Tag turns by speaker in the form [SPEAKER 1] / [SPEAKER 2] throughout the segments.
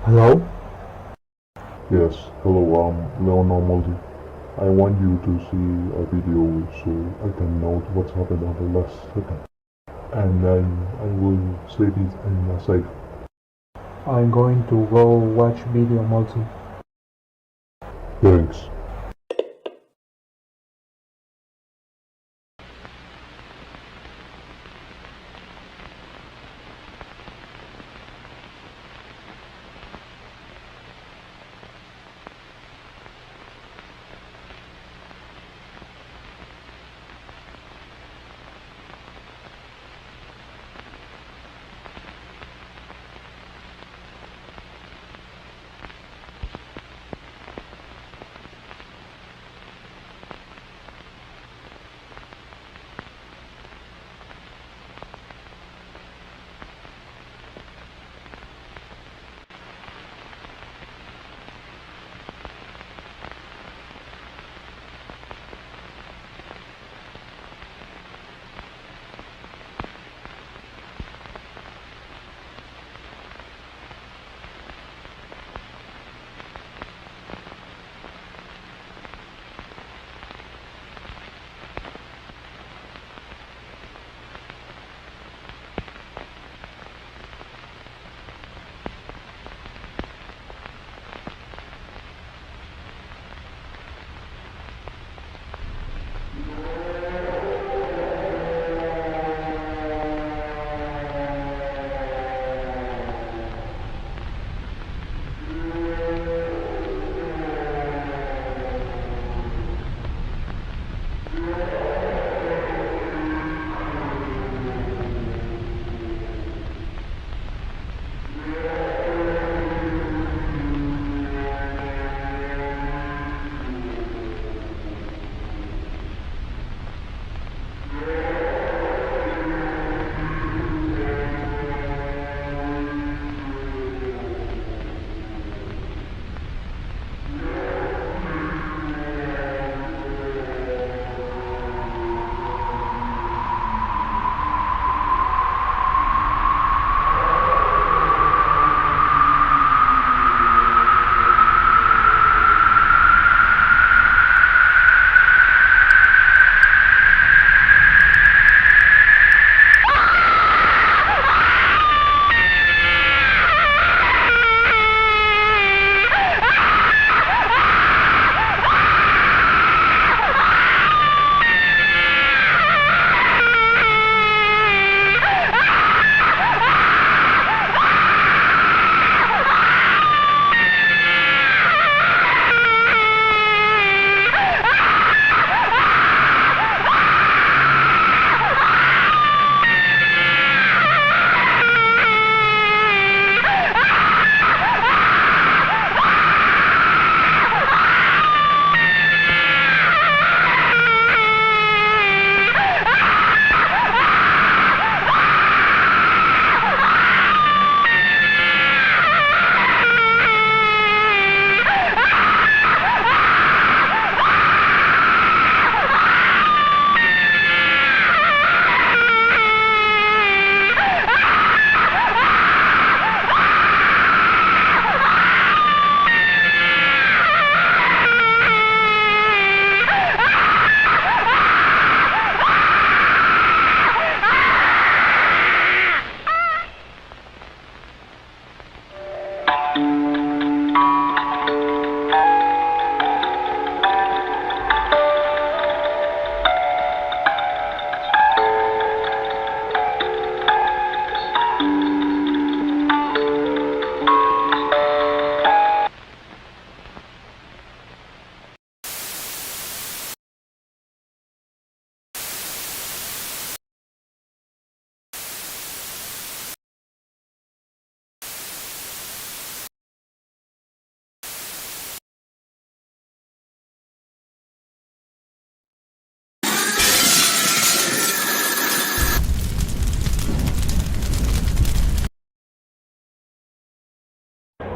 [SPEAKER 1] Hello?
[SPEAKER 2] Yes, hello, Leonor Moldy. I want you to see a video so I can note what's happened on the last second. And then I will save it in a safe.
[SPEAKER 1] I'm going to go watch video multi.
[SPEAKER 2] Thanks.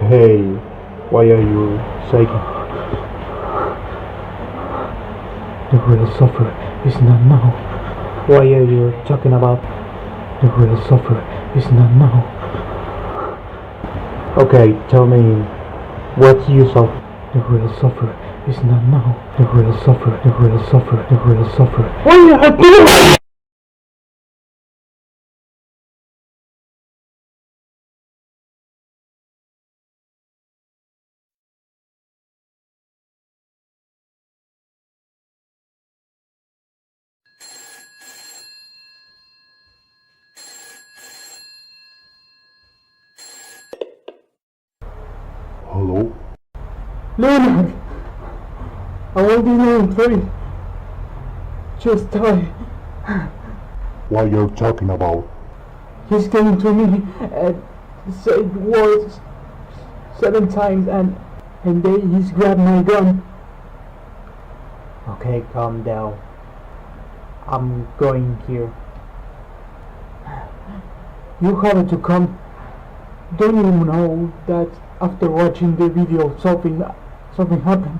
[SPEAKER 1] Hey, why are you shaking? The real suffer is not now. Why are you talking about? The real suffer is not now. Okay, tell me, what you suffer? The real suffer is not now. The real suffer, the real suffer, the real suffer. What are you doing?
[SPEAKER 2] Hello?
[SPEAKER 1] Leonard! I won't be long, please. Just die.
[SPEAKER 2] What you're talking about?
[SPEAKER 1] He's came to me and said words 7 times and then he's grabbed my gun. Okay, calm down. I'm going here. You have to come. Don't you know that after watching the video something happened?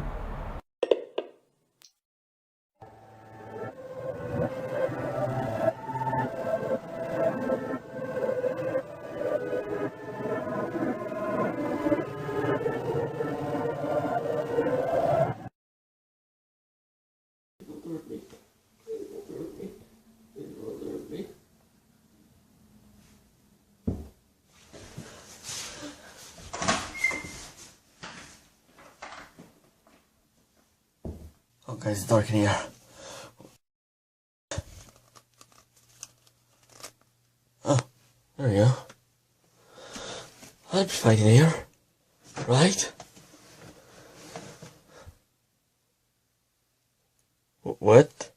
[SPEAKER 3] Oh guys, it's dark in here. Oh, there we go. I'd be fine in here, right? What?